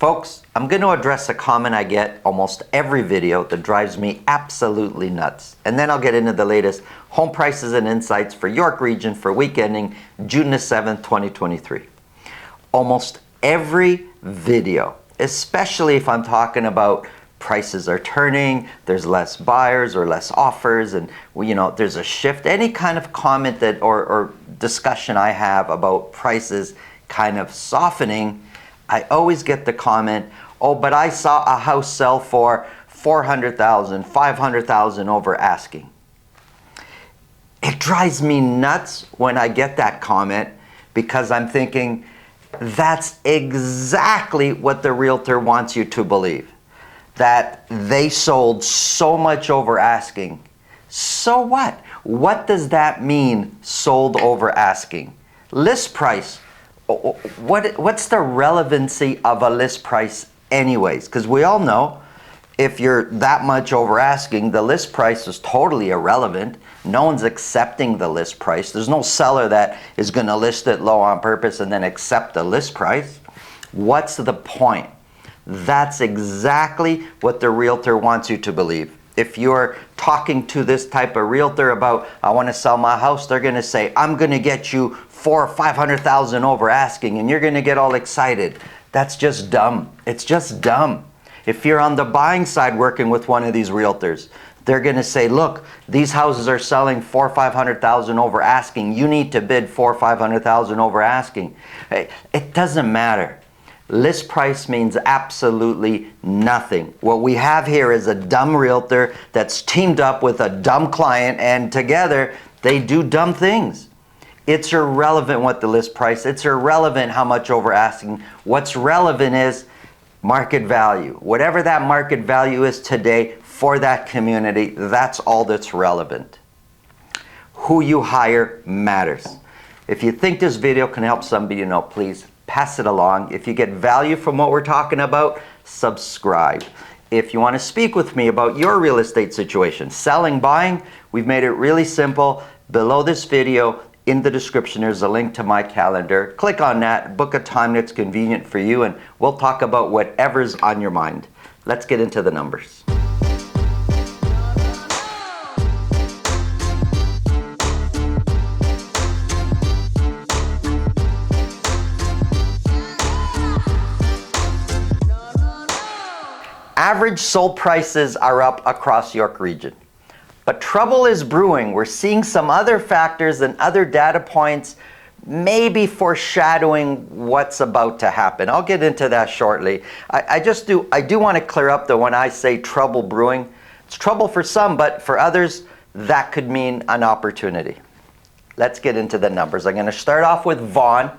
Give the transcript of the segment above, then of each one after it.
Folks, I'm going to address a comment I get almost every video that drives me absolutely nuts. And then I'll get into the latest home prices and insights for York Region for week ending June the 7th, 2023. Almost every video, especially if I'm talking about prices are turning, there's less buyers or less offers, and there's a shift, any kind of comment that or discussion I have about prices kind of softening, I always get the comment, oh, but I saw a house sell for $400,000, $500,000 over asking. It drives me nuts when I get that comment because I'm thinking, that's exactly what the realtor wants you to believe. That they sold so much over asking. So what? What does that mean, sold over asking? List price. What's the relevancy of a list price anyways? Because we all know if you're that much over asking, the list price is totally irrelevant. No one's accepting the list price. There's no seller that is going to list it low on purpose and then accept the list price. What's the point? That's exactly what the realtor wants you to believe. If you're talking to this type of realtor about, I want to sell my house, they're going to say, I'm going to get you $400,000 or $500,000 over asking, and you're going to get all excited. That's just dumb. It's just dumb. If you're on the buying side working with one of these realtors, they're going to say, look, these houses are selling $400,000 or $500,000 over asking. You need to bid $400,000 or $500,000 over asking. It doesn't matter. List price means absolutely nothing. What we have here is a dumb realtor that's teamed up with a dumb client, and together they do dumb things. It's irrelevant what the list price, it's irrelevant how much over asking. What's relevant is market value. Whatever that market value is today for that community, that's all that's relevant. Who you hire matters. If you think this video can help somebody please pass it along. If you get value from what we're talking about, subscribe. If you want to speak with me about your real estate situation, selling, buying, we've made it really simple. Below this video, in the description, there's a link to my calendar. Click on that, book a time that's convenient for you, and we'll talk about whatever's on your mind. Let's get into the numbers. Average sold prices are up across York Region. But trouble is brewing. We're seeing some other factors and other data points maybe foreshadowing what's about to happen. I'll get into that shortly. I do want to clear up though when I say trouble brewing. It's trouble for some, but for others, that could mean an opportunity. Let's get into the numbers. I'm going to start off with Vaughan.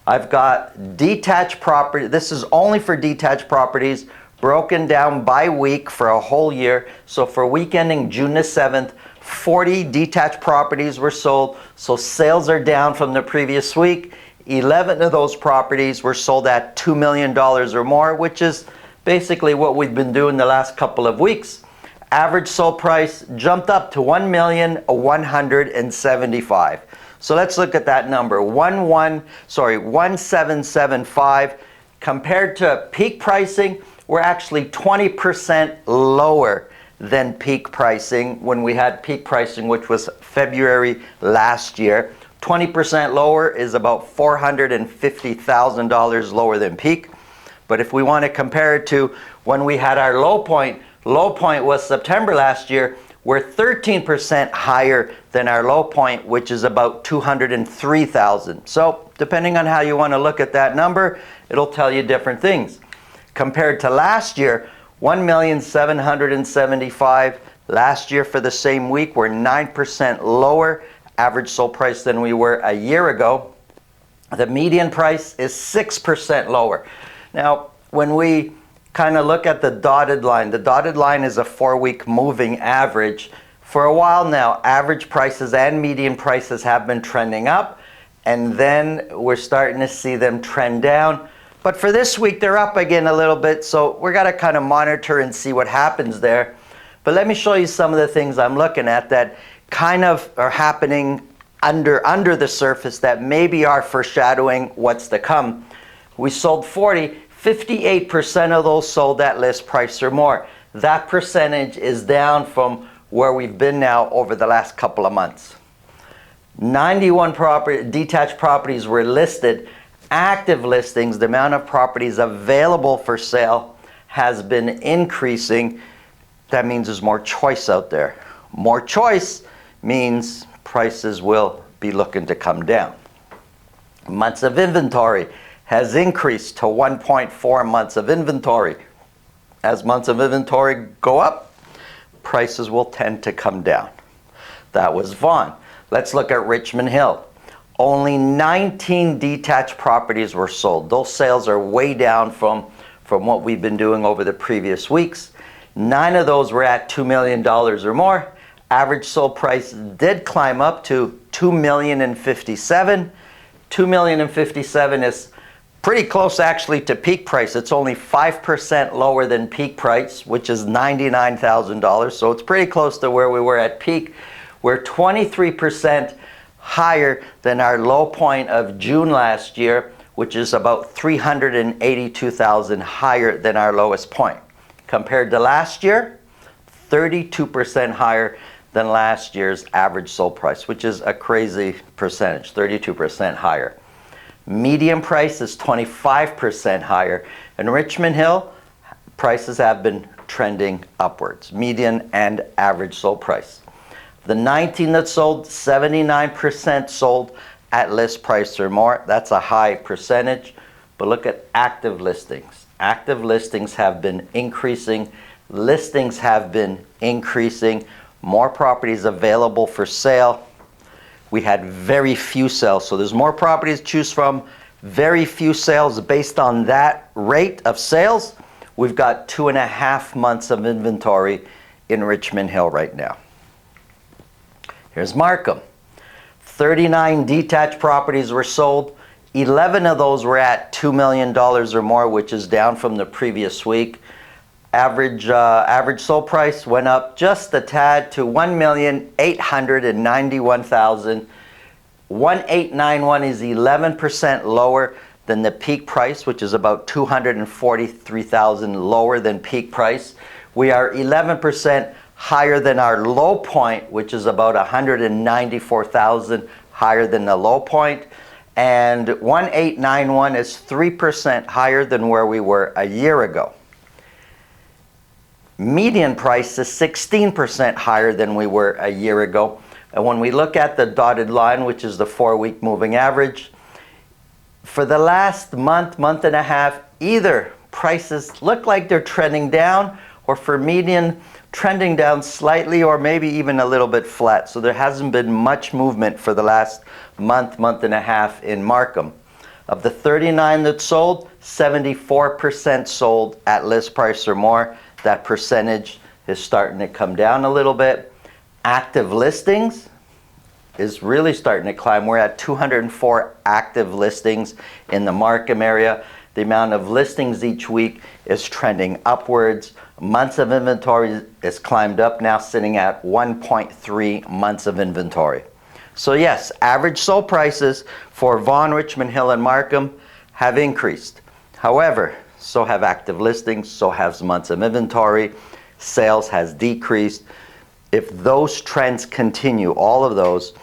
I've got detached property. This is only for detached properties, broken down by week for a whole year. So for week ending June the 7th, 40 detached properties were sold. So sales are down from the previous week. 11 of those properties were sold at $2 million or more, which is basically what we've been doing the last couple of weeks. Average sold price jumped up to $1,175,000. So let's look at that number, 1775. Compared to peak pricing, we're actually 20% lower than peak pricing when we had peak pricing, which was February last year. 20% lower is about $450,000 lower than peak. But if we want to compare it to when we had our low point was September last year, we're 13% higher than our low point, which is about $203,000. So depending on how you want to look at that number, it'll tell you different things. Compared to last year, $1,775,000. Last year for the same week, we're 9% lower average sold price than we were a year ago. The median price is 6% lower. Now, when we kind of look at the dotted line is a 4-week moving average. For a while now, average prices and median prices have been trending up, and then we're starting to see them trend down. But for this week, they're up again a little bit, so we're going to kind of monitor and see what happens there. But let me show you some of the things I'm looking at that kind of are happening under the surface that maybe are foreshadowing what's to come. We sold 40. 58% of those sold at list price or more. That percentage is down from where we've been now over the last couple of months. 91 detached properties were listed. Active listings, the amount of properties available for sale, has been increasing. That means there's more choice out there. More choice means prices will be looking to come down. Months of inventory has increased to 1.4 months of inventory. As months of inventory go up, prices will tend to come down. That was Vaughan. Let's look at Richmond Hill. Only 19 detached properties were sold. Those sales are way down from what we've been doing over the previous weeks. 9 of those were at $2 million or more. Average sold price did climb up to $2,057,000. $2,057,000 is pretty close actually to peak price. It's only 5% lower than peak price, which is $99,000. So it's pretty close to where we were at peak. We're 23% higher than our low point of June last year, which is about $382,000 higher than our lowest point. Compared to last year, 32% higher than last year's average sold price, which is a crazy percentage, 32% higher. Median price is 25% higher. In Richmond Hill, prices have been trending upwards, median and average sold price. The 19 that sold, 79% sold at list price or more. That's a high percentage. But look at active listings. Active listings have been increasing. Listings have been increasing. More properties available for sale. We had very few sales, so there's more properties to choose from. Very few sales. Based on that rate of sales, we've got 2.5 months of inventory in Richmond Hill right now. Here's Markham. 39 detached properties were sold. 11 of those were at $2 million or more, which is down from the previous week. Average sold price went up just a tad to $1,891,000. 1,891 is 11% lower than the peak price, which is about $243,000 lower than peak price. We are 11% higher than our low point, which is about $194,000 higher than the low point. And 1,891 is 3% higher than where we were a year ago. Median price is 16% higher than we were a year ago. And when we look at the dotted line, which is the 4-week moving average, for the last month, month and a half, either prices look like they're trending down, or for median, trending down slightly, or maybe even a little bit flat. So there hasn't been much movement for the last month, month and a half in Markham. Of the 39 that sold, 74% sold at list price or more. That percentage is starting to come down a little bit. Active listings is really starting to climb. We're at 204 active listings in the Markham area. The amount of listings each week is trending upwards. Months of inventory is climbed up, now sitting at 1.3 months of inventory. So yes, average sold prices for Vaughan, Richmond Hill, and Markham have increased. However, so have active listings, so have months of inventory. Sales has decreased. If those trends continue, all of those,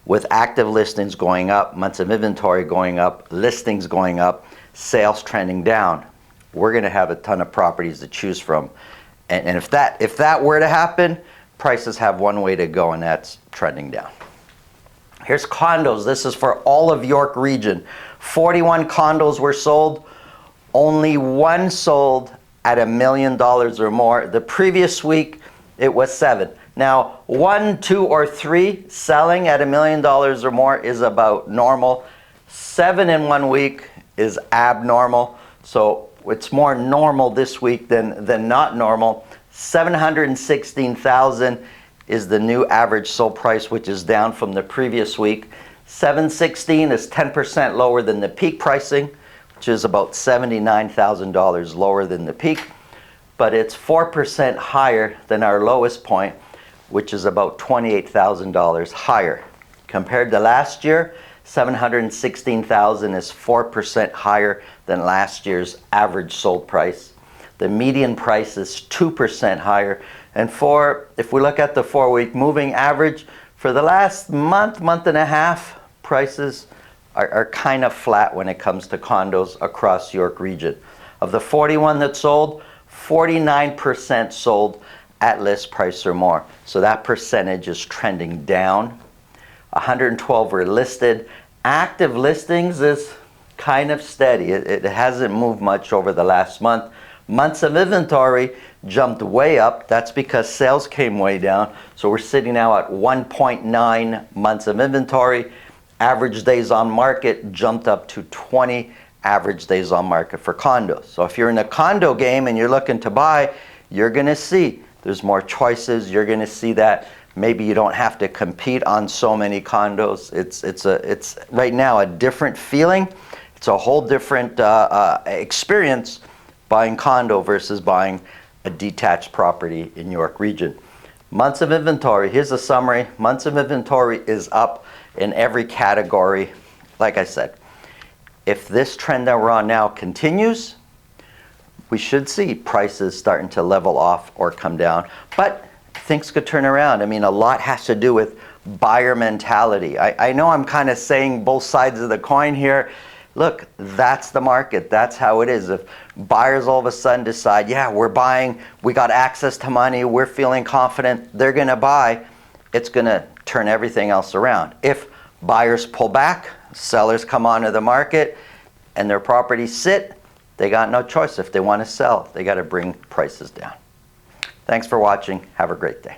with active listings going up, months of inventory going up, listings going up, sales trending down, we're going to have a ton of properties to choose from. And if that were to happen, prices have one way to go, and that's trending down. Here's condos. This is for all of York region. 41 condos were sold. Only one sold at $1 million or more. The previous week, it was 7. Now, 1, 2, or 3 selling at $1 million or more is about normal. 7 in 1 week is abnormal. So it's more normal this week than not normal. $716,000 is the new average sold price, which is down from the previous week. $716,000 is 10% lower than the peak pricing, which is about $79,000 lower than the peak. But it's 4% higher than our lowest point, which is about $28,000 higher. Compared to last year, 716,000 is 4% higher than last year's average sold price. The median price is 2% higher. And if we look at the 4-week moving average, for the last month and a half, prices are kind of flat when it comes to condos across York Region. Of the 41 that sold, 49% sold at list price or more. So that percentage is trending down. 112 were listed. Active listings is kind of steady. It hasn't moved much over the last month. Months of inventory jumped way up. That's because sales came way down. So we're sitting now at 1.9 months of inventory. Average days on market jumped up to 20 average days on market for condos. So if you're in the condo game and you're looking to buy, you're going to see there's more choices. You're going to see that maybe you don't have to compete on so many condos. It's right now a different feeling. It's a whole different experience buying condo versus buying a detached property in York Region. Months of inventory, here's a summary. Months of inventory is up in every category. Like I said, if this trend that we're on now continues, we should see prices starting to level off or come down. But things could turn around. I mean, a lot has to do with buyer mentality. I know I'm kind of saying both sides of the coin here. Look, that's the market. That's how it is. If buyers all of a sudden decide, yeah, we're buying, we got access to money, we're feeling confident, they're going to buy, it's going to turn everything else around. If buyers pull back, sellers come onto the market, and their properties sit, they got no choice. If they want to sell, they got to bring prices down. Thanks for watching. Have a great day.